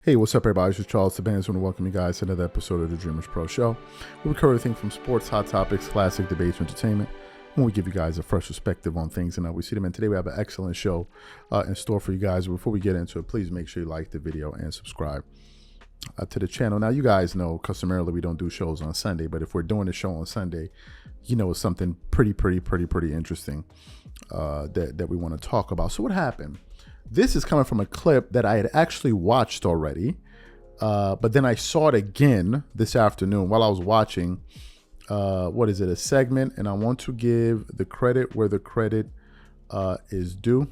Hey, what's up, everybody? This is Charles Sabanz. I want to welcome you guys to another episode of the Dreamers Pro Show, where we cover everything from sports, hot topics, classic debates, entertainment, and we give you guys a fresh perspective on things and how we see them. And today we have an excellent show in store for you guys. Before we get into it, please make sure you like the video and subscribe to the channel. Now, you guys know customarily we don't do shows on Sunday, but if we're doing a show on Sunday, you know it's something pretty interesting that we want to talk about. So what happened? This is coming from a clip that I had actually watched already, but then I saw it again this afternoon while I was watching, a segment, and I want to give the credit where the credit is due.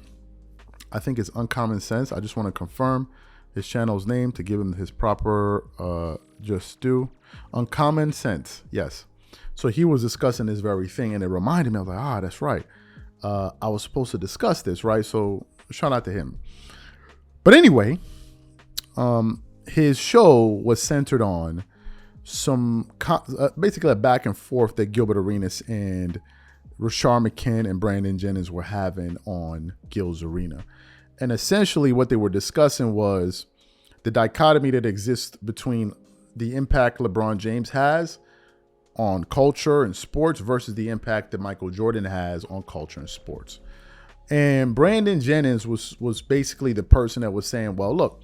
I think it's Uncommon Sense. I just want to confirm his channel's name to give him his proper just due. Uncommon Sense, yes. So he was discussing this very thing, and it reminded me, I was like, that's right. I was supposed to discuss this, right? So shout out to him. But anyway, his show was centered on some basically a back and forth that Gilbert Arenas and Rashard McCann and Brandon Jennings were having on Gil's Arena. And essentially what they were discussing was the dichotomy that exists between the impact LeBron James has on culture and sports versus the impact that Michael Jordan has on culture and sports. And Brandon Jennings was basically the person that was saying, well, look,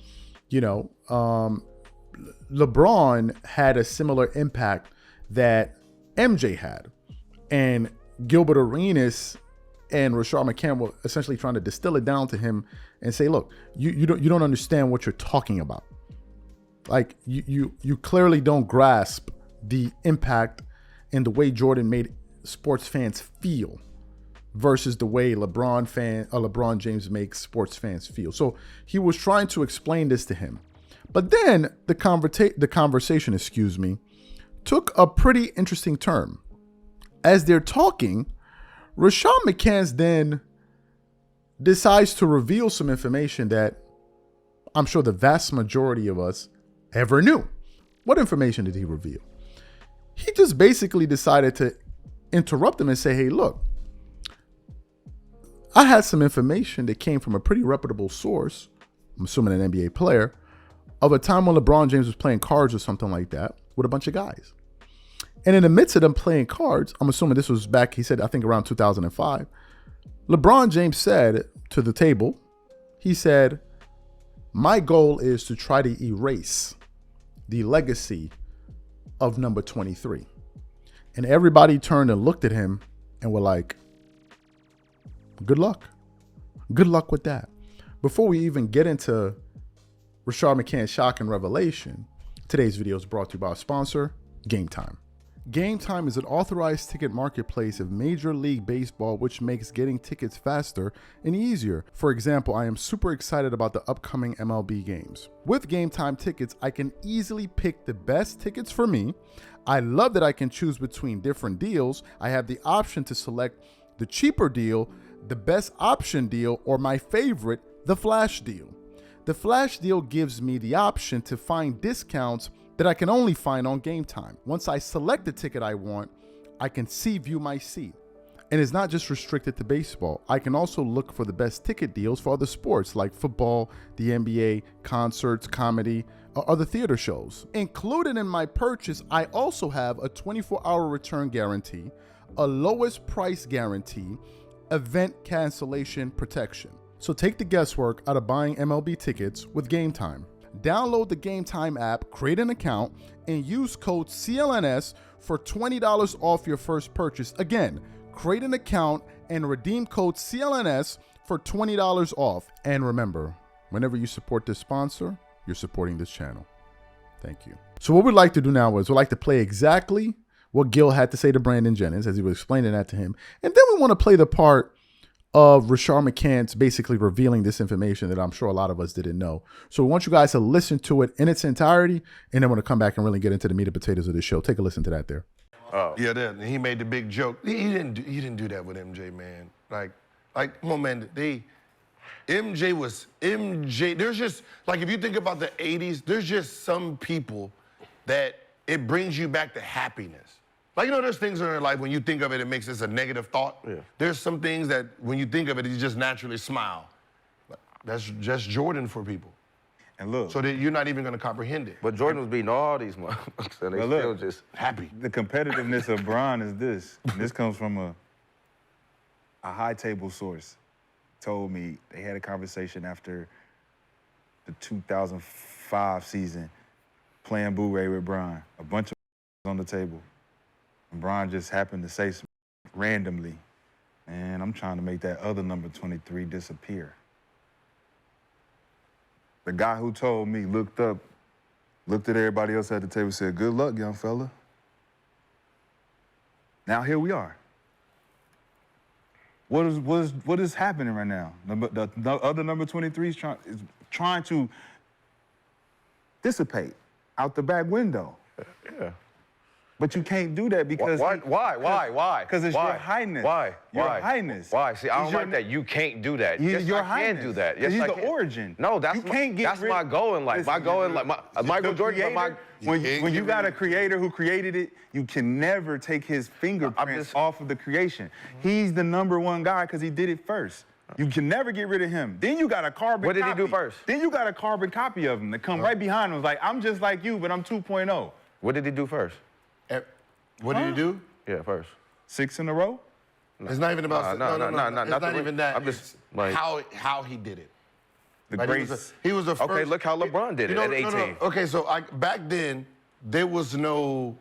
LeBron had a similar impact that MJ had. And Gilbert Arenas and Rashard McCann were essentially trying to distill it down to him and say, look, you don't understand what you're talking about. Like you clearly don't grasp the impact and the way Jordan made sports fans feel versus the way LeBron James makes sports fans feel. So he was trying to explain this to him. But then the conversation, took a pretty interesting turn. As they're talking, Rashard McCann then decides to reveal some information that I'm sure the vast majority of us ever knew. What information did he reveal? He just basically decided to interrupt him and say, hey, look, I had some information that came from a pretty reputable source, I'm assuming an NBA player, of a time when LeBron James was playing cards or something like that with a bunch of guys. And in the midst of them playing cards, I'm assuming this was back, he said, I think around 2005, LeBron James said to the table, he said, my goal is to try to erase the legacy of number 23. And everybody turned and looked at him and were like, good luck. Good luck with that. Before we even get into Rashard McCann's shocking revelation, today's video is brought to you by our sponsor, Game Time. Game Time is an authorized ticket marketplace of Major League Baseball, which makes getting tickets faster and easier. For example, I am super excited about the upcoming MLB games. With Game Time tickets, I can easily pick the best tickets for me. I love that I can choose between different deals. I have the option to select the cheaper deal, the best option deal, or my favorite, the flash deal. The flash deal gives me the option to find discounts that I can only find on Game Time. Once I select the ticket I want, I can view my seat. And it's not just restricted to baseball. I can also look for the best ticket deals for other sports like football, the NBA, concerts, comedy, or other theater shows. Included in my purchase, I also have a 24-hour return guarantee, a lowest price guarantee, event cancellation protection. So take the guesswork out of buying MLB tickets with Game Time. Download the Game Time app, create an account, and use code CLNS for $20 off your first purchase. Again, create an account and redeem code CLNS for $20 off. And remember, whenever you support this sponsor, you're supporting this channel. Thank you. So what we'd like to do now is we'd like to play exactly what Gil had to say to Brandon Jennings as he was explaining that to him. And then we want to play the part of Rashard McCann's basically revealing this information that I'm sure a lot of us didn't know. So we want you guys to listen to it in its entirety, and then we're going to come back and really get into the meat and potatoes of this show. Take a listen to that there. Oh. Yeah, then he made the big joke. He didn't do that with MJ, man. Like, come on, man. MJ was MJ. There's just, like, if you think about the 80s, there's just some people that it brings you back to happiness. Like, there's things in your life when you think of it, it makes this a negative thought. Yeah. There's some things that when you think of it, you just naturally smile. That's just Jordan for people. And look. So that you're not even going to comprehend it. But Jordan was beating all these motherfuckers, and they still just happy. The competitiveness of Bron is this. And this comes from a high table source. Told me they had a conversation after the 2005 season, playing Boo Ray with Bron. A bunch of on the table. And Bron just happened to say something randomly. And I'm trying to make that other number 23 disappear. The guy who told me looked up, looked at everybody else at the table, said, "Good luck, young fella." Now here we are. What is happening right now? The other number 23 is trying to dissipate out the back window. Yeah. But you can't do that because why? Because it's Your Highness. Why? Your Highness. Why? See, I don't like that. You can't do that. Yes, Your I Highness. can do that. Yes, he's I the can. origin. No, that's my goal in life. My goal in life. Michael Jordan. When you got a creator who created it, you can never take his fingerprints off of the creation. He's the #1 guy because he did it first. You can never get rid of him. Then you got a carbon What copy. did he do first? Then you got a carbon copy of him that come right behind him. It's like, I'm just like you, but I'm 2.0. What did he do first? What did he do? Yeah, first. 6 in a row? It's not even about No, it's not even that. I'm just like how he did it. The Right? grace. He was the first. Okay, look how LeBron did it at 18. No. Okay, so back then there was no.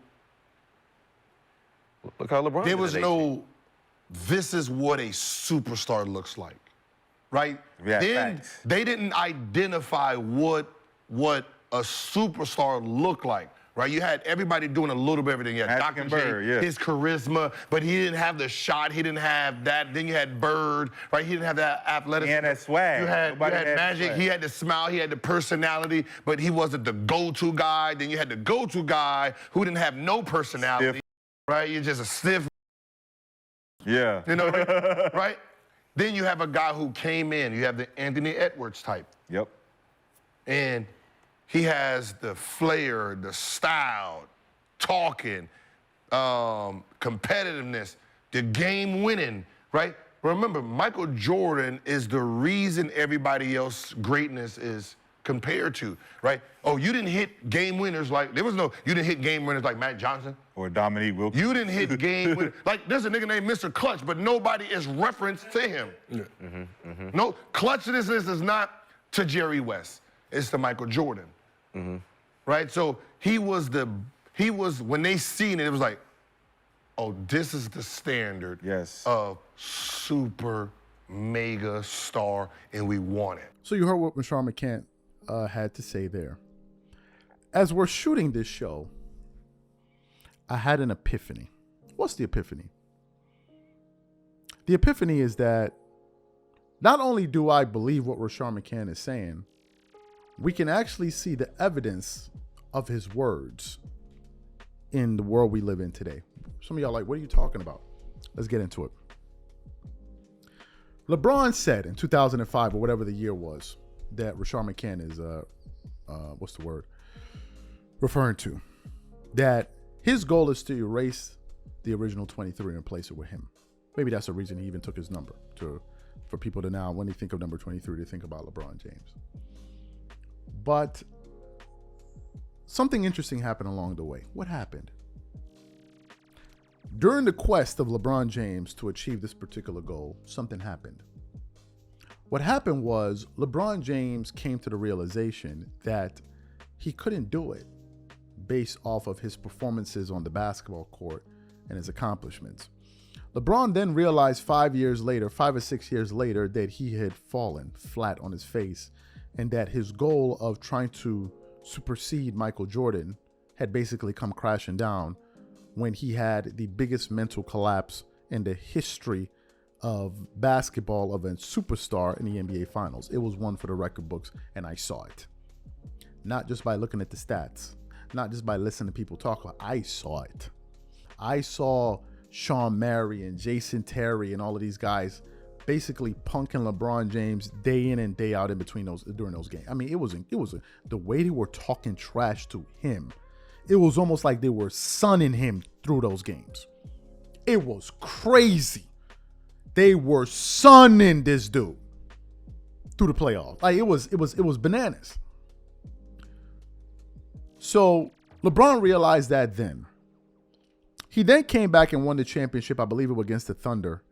Look how LeBron There did was it at 18. no. This is what a superstar looks like, right? Yeah, then facts. they didn't identify what a superstar looked like. Right, you had everybody doing a little bit of everything. You had Magic Dr. and J, Bird, yeah. his charisma, but he didn't have the shot. He didn't have that. Then you had Bird, right? He didn't have that athleticism. He had that swag. You had Nobody had Magic. swag. He had the smile. He had the personality, but he wasn't the go-to guy. Then you had the go-to guy who didn't have no personality. Stiff. Right? You're just a stiff. Yeah. You know, right? Then you have a guy who came in. You have the Anthony Edwards type. Yep. And he has the flair, the style, talking, competitiveness, the game winning, right? Remember, Michael Jordan is the reason everybody else's greatness is compared to, right? Oh, you didn't hit game winners like, you didn't hit game winners like Matt Johnson. Or Dominique Wilkins. You didn't hit game winners. Like, there's a nigga named Mr. Clutch, but nobody is referenced to him. No, clutchness is not to Jerry West. It's to Michael Jordan. Right? So he was, when they seen it, it was like, oh, this is the standard of super mega star, and we want it. So you heard what Rashard McCants had to say there. As we're shooting this show, I had an epiphany. What's the epiphany? The epiphany is that not only do I believe what Rashard McCants is saying, we can actually see the evidence of his words in the world we live in today. Some of y'all are like, what are you talking about? Let's get into it. LeBron said in 2005 or whatever the year was that Rashard McCants is, referring to, that his goal is to erase the original 23 and replace it with him. Maybe that's the reason he even took his number, for people to now, when they think of number 23, to think about LeBron James. But something interesting happened along the way. What happened? During the quest of LeBron James to achieve this particular goal, something happened. What happened was LeBron James came to the realization that he couldn't do it based off of his performances on the basketball court and his accomplishments. LeBron then realized 5 or 6 years later, that he had fallen flat on his face, and that his goal of trying to supersede Michael Jordan had basically come crashing down when he had the biggest mental collapse in the history of basketball of a superstar in the NBA Finals. It was one for the record books, and I saw it. Not just by looking at the stats, not just by listening to people talk about it. I saw it. I saw Sean Murray and Jason Terry and all of these guys basically punking LeBron James day in and day out in between during those games. I mean, it was the way they were talking trash to him. It was almost like they were sunning him through those games. It was crazy. They were sunning this dude through the playoffs. Like it was bananas. So LeBron realized that then. He then came back and won the championship, I believe it was against the Thunder.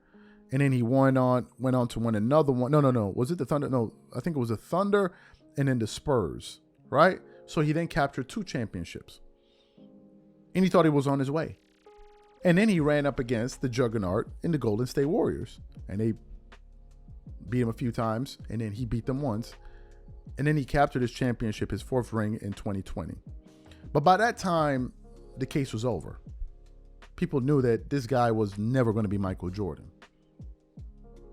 And then he went on to win another one. No. Was it the Thunder? No, I think it was the Thunder and then the Spurs, right? So he then captured 2 championships. And he thought he was on his way. And then he ran up against the juggernaut in the Golden State Warriors. And they beat him a few times. And then he beat them once. And then he captured his championship, his 4th ring in 2020. But by that time, the case was over. People knew that this guy was never going to be Michael Jordan.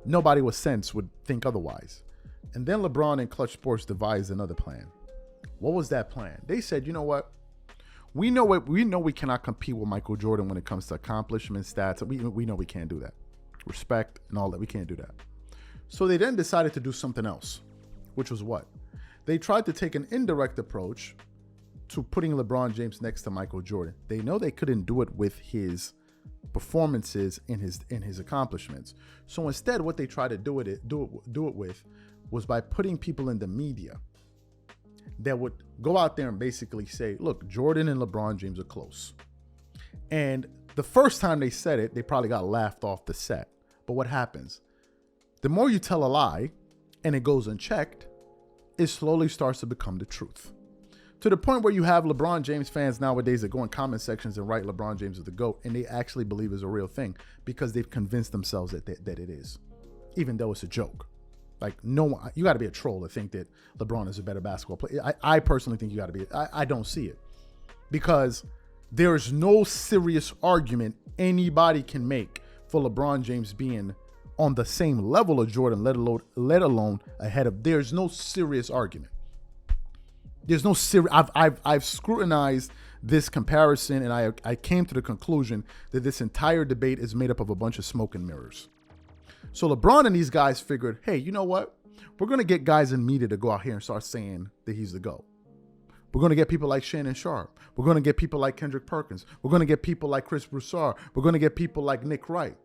Nobody with sense would think otherwise. And then LeBron and Clutch Sports devised another plan. What was that plan? They said, you know what? We know we cannot compete with Michael Jordan when it comes to accomplishment, stats. We know we can't do that. Respect and all that. We can't do that. So they then decided to do something else, which was what? They tried to take an indirect approach to putting LeBron James next to Michael Jordan. They know they couldn't do it with his performances in his accomplishments. So instead, what they tried to do it with was by putting people in the media that would go out there and basically say, look, Jordan and LeBron James are close. And the first time they said it, they probably got laughed off the set. But what happens? The more you tell a lie and it goes unchecked, it slowly starts to become the truth. To the point where you have LeBron James fans nowadays that go in comment sections and write LeBron James is the GOAT, and they actually believe it's a real thing because they've convinced themselves that it is, even though it's a joke. Like, no one, you got to be a troll to think that LeBron is a better basketball player. I personally think you got to be. I don't see it because there is no serious argument anybody can make for LeBron James being on the same level of Jordan, let alone ahead of. There's no serious argument. There's no serious. I've scrutinized this comparison, and I came to the conclusion that this entire debate is made up of a bunch of smoke and mirrors. So LeBron and these guys figured, hey, you know what? We're going to get guys in media to go out here and start saying that he's the GOAT. We're going to get people like Shannon Sharp. We're going to get people like Kendrick Perkins. We're going to get people like Chris Broussard. We're going to get people like Nick Wright.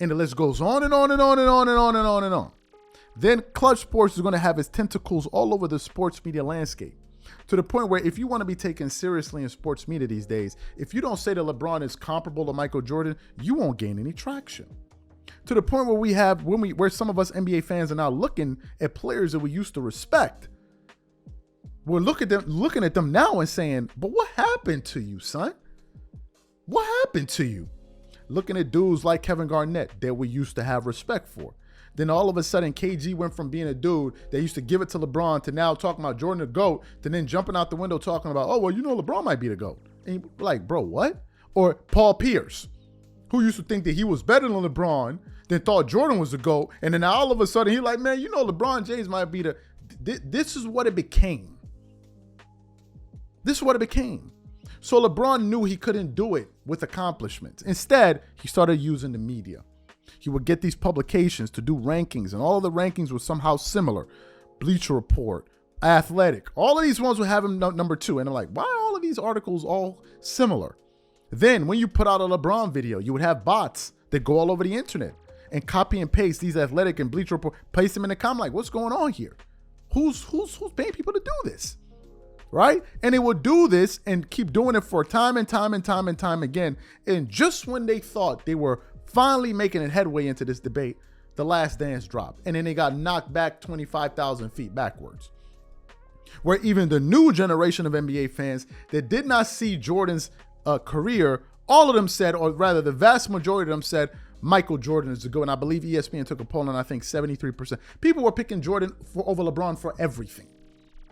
And the list goes on and on and on and on and on and on and on. Then Clutch Sports is going to have its tentacles all over the sports media landscape, to the point where if you want to be taken seriously in sports media these days, if you don't say that LeBron is comparable to Michael Jordan, you won't gain any traction. To the point where where some of us NBA fans are now looking at players that we used to respect. We're looking at them now and saying, but what happened to you, son? What happened to you? Looking at dudes like Kevin Garnett that we used to have respect for. Then all of a sudden, KG went from being a dude that used to give it to LeBron to now talking about Jordan the GOAT, to then jumping out the window talking about, oh, well, you know, LeBron might be the GOAT. And you're like, bro, what? Or Paul Pierce, who used to think that he was better than LeBron, then thought Jordan was the GOAT. And then all of a sudden, he's like, man, you know, LeBron James might be the... This is what it became. This is what it became. So LeBron knew he couldn't do it with accomplishments. Instead, he started using the media. He would get these publications to do rankings, and all of the rankings were somehow similar. Bleacher Report, Athletic, all of these ones would have him number 2. And I'm like, why are all of these articles all similar? Then when you put out a LeBron video, you would have bots that go all over the internet and copy and paste these Athletic and Bleacher Report, paste them in the comment. Like, what's going on here? Who's paying people to do this? Right? And they would do this and keep doing it for time and time and time and time again. And just when they thought they were finally making a headway into this debate, The Last Dance dropped. And then they got knocked back 25,000 feet backwards. Where even the new generation of NBA fans that did not see Jordan's career, all of them said, or rather the vast majority of them said, Michael Jordan is the GOAT. And I believe ESPN took a poll and I think 73%. People were picking Jordan over LeBron for everything.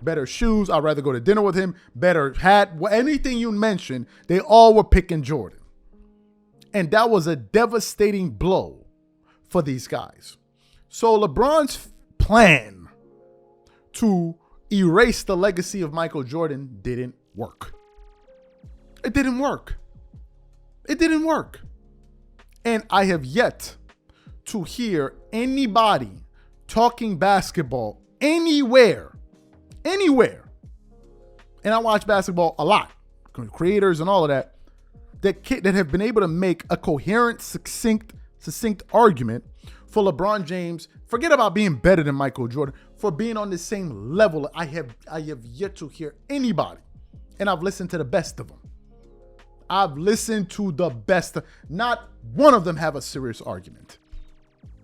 Better shoes, I'd rather go to dinner with him. Better hat, anything you mentioned, they all were picking Jordan. And that was a devastating blow for these guys. So LeBron's plan to erase the legacy of Michael Jordan didn't work. It didn't work. It didn't work. And I have yet to hear anybody talking basketball anywhere. And I watch basketball a lot, creators and all of that, that have been able to make a coherent, succinct argument for LeBron James. Forget about being better than Michael Jordan, for being on the same level. I have yet to hear anybody And I've listened to the best of them. I've listened to the best. Not one of them have a serious argument.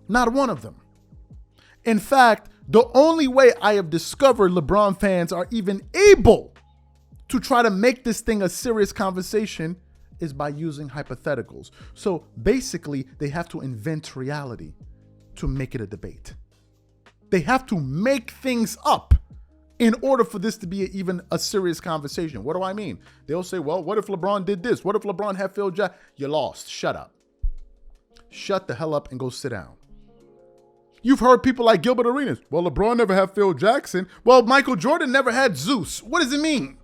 Not one of them. In fact, the only way I have discovered LeBron fans are even able to try to make this thing a serious conversation is by using hypotheticals. So basically, they have to invent reality to make it a debate. They have to make things up in order for this to be even a serious conversation. What do I mean? They'll say, well, what if LeBron did this? What if LeBron had Phil Jackson? You lost. Shut up. Shut the hell up and go sit down. You've heard people like Gilbert Arenas. Well, LeBron never had Phil Jackson. Well, Michael Jordan never had Zeus. What does it mean?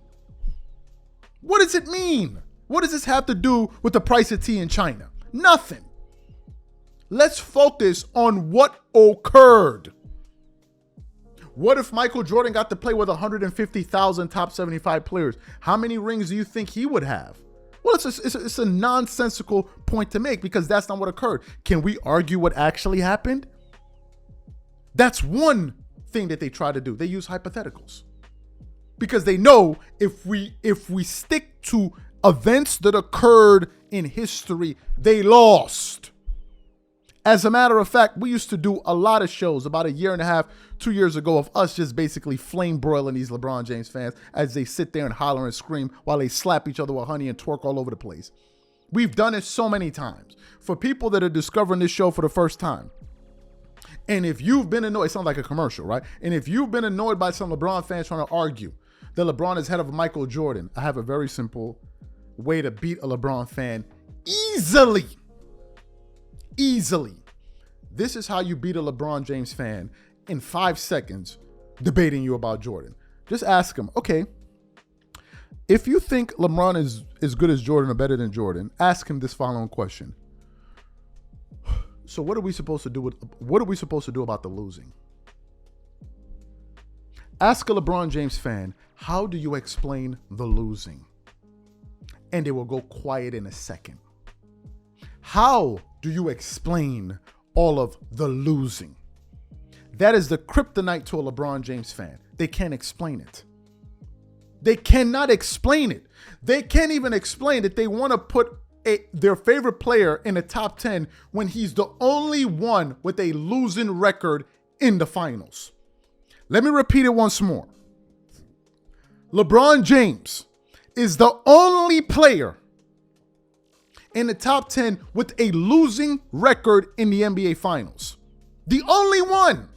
What does it mean? What does this have to do with the price of tea in China? Nothing. Let's focus on what occurred. What if Michael Jordan got to play with 150,000 top 75 players? How many rings do you think he would have? Well, it's a nonsensical point to make because that's not what occurred. Can we argue what actually happened? That's one thing that they try to do. They use hypotheticals because they know if we stick to events that occurred in history, they lost. As a matter of fact, we used to do a lot of shows about a year and a half, 2 years ago of us just basically flame broiling these LeBron James fans as they sit there and holler and scream while they slap each other with honey and twerk all over the place. We've done it so many times. For people that are discovering this show for the first time, and if you've been annoyed, it sounds like a commercial, right? And if you've been annoyed by some LeBron fans trying to argue that LeBron is head of Michael Jordan, I have a very simple way to beat a LeBron fan easily. Easily. This is how you beat a LeBron James fan in 5 seconds debating you about Jordan. Just ask him, okay, if you think LeBron is as good as Jordan or better than Jordan, ask him this following question. So what are we supposed to do about the losing? Ask a LeBron James fan, how do you explain the losing? And they will go quiet in a second. How do you explain all of the losing? That is the kryptonite to a LeBron James fan. They can't explain it. They cannot explain it. They can't even explain that they want to put their favorite player in the top 10 when he's the only one with a losing record in the finals. Let me repeat it once more. LeBron James is the only player in the top 10 with a losing record in the NBA Finals. The only one.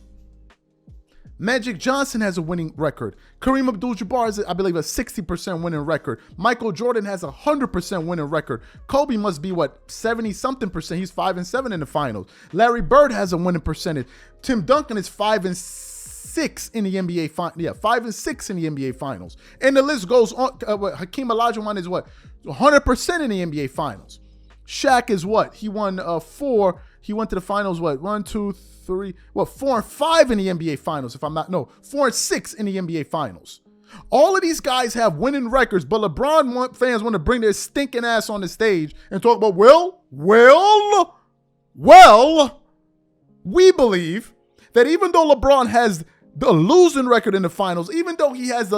Magic Johnson has a winning record. Kareem Abdul-Jabbar has, I believe, a 60% winning record. Michael Jordan has a 100% winning record. Kobe must be, 70-something%. He's 5-7 in the finals. Larry Bird has a winning percentage. Tim Duncan is 5-6 in the NBA finals. Yeah, 5-6 in the NBA finals. And the list goes on. Hakeem Olajuwon is 100% in the NBA finals. Shaq is He won 4. He went to the finals, 1, 2, 3, 4 and 5 in the NBA finals, 4 and 6 in the NBA finals. All of these guys have winning records, but LeBron fans want to bring their stinking ass on the stage and talk about, we believe that even though LeBron has the losing record in the finals, even though he has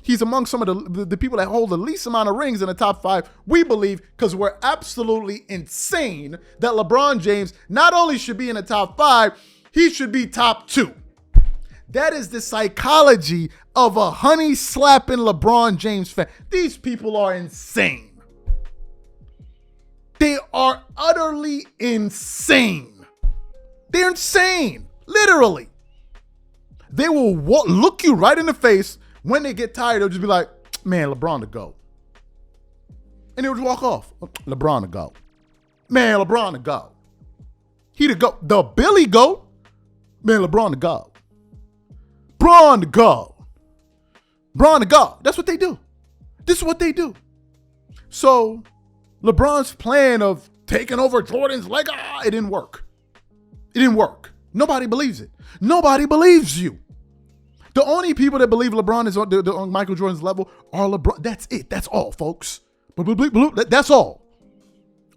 he's among some of the people that hold the least amount of rings in the top 5, we believe, because we're absolutely insane, that LeBron James not only should be in the top 5, he should be top 2. That is the psychology of a honey-slapping LeBron James fan. These people are insane. They are utterly insane. They're insane, literally. They will look you right in the face. When they get tired, they'll just be like, man, LeBron to go. And they'll just walk off. LeBron to go. Man, LeBron to go. He to go. The Billy GOAT. Man, LeBron to go. Bron to go. Bron to go. That's what they do. This is what they do. So LeBron's plan of taking over Jordan's leg, it didn't work. It didn't work. Nobody believes it. Nobody believes you. The only people that believe LeBron is on Michael Jordan's level are LeBron. That's it. That's all, folks. That's all.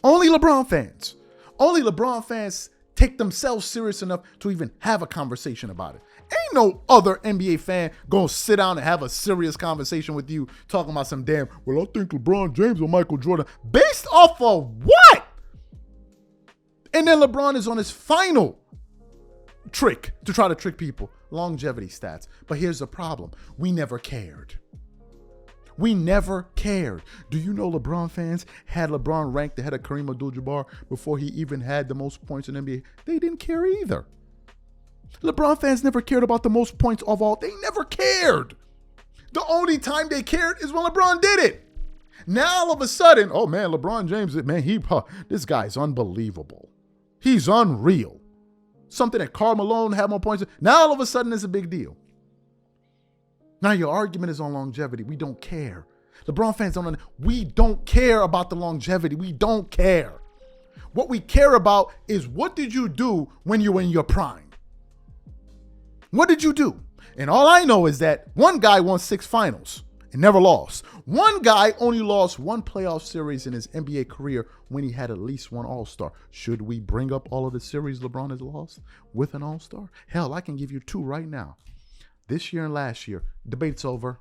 Only LeBron fans. Only LeBron fans take themselves serious enough to even have a conversation about it. Ain't no other NBA fan gonna sit down and have a serious conversation with you talking about some damn, well, I think LeBron James or Michael Jordan. Based off of what? And then LeBron is on his final trick to try to trick people. Longevity stats. But here's the problem. We never cared. We never cared. Do you know LeBron fans had LeBron ranked ahead of Kareem Abdul-Jabbar before he even had the most points in the NBA? They didn't care either. LeBron fans never cared about the most points of all. They never cared. The only time they cared is when LeBron did it. Now all of a sudden, oh man, LeBron James, man, this guy's unbelievable. He's unreal. Something that Karl Malone had more points. Now all of a sudden it's a big deal. Now your argument is on longevity. We don't care. LeBron fans we don't care about the longevity. We don't care. What we care about is what did you do when you were in your prime? What did you do? And all I know is that one guy won 6 finals and never lost. One guy only lost 1 playoff series in his NBA career when he had at least 1 All-Star. Should we bring up all of the series LeBron has lost with an All-Star? Hell, I can give you 2 right now. This year and last year. Debate's over.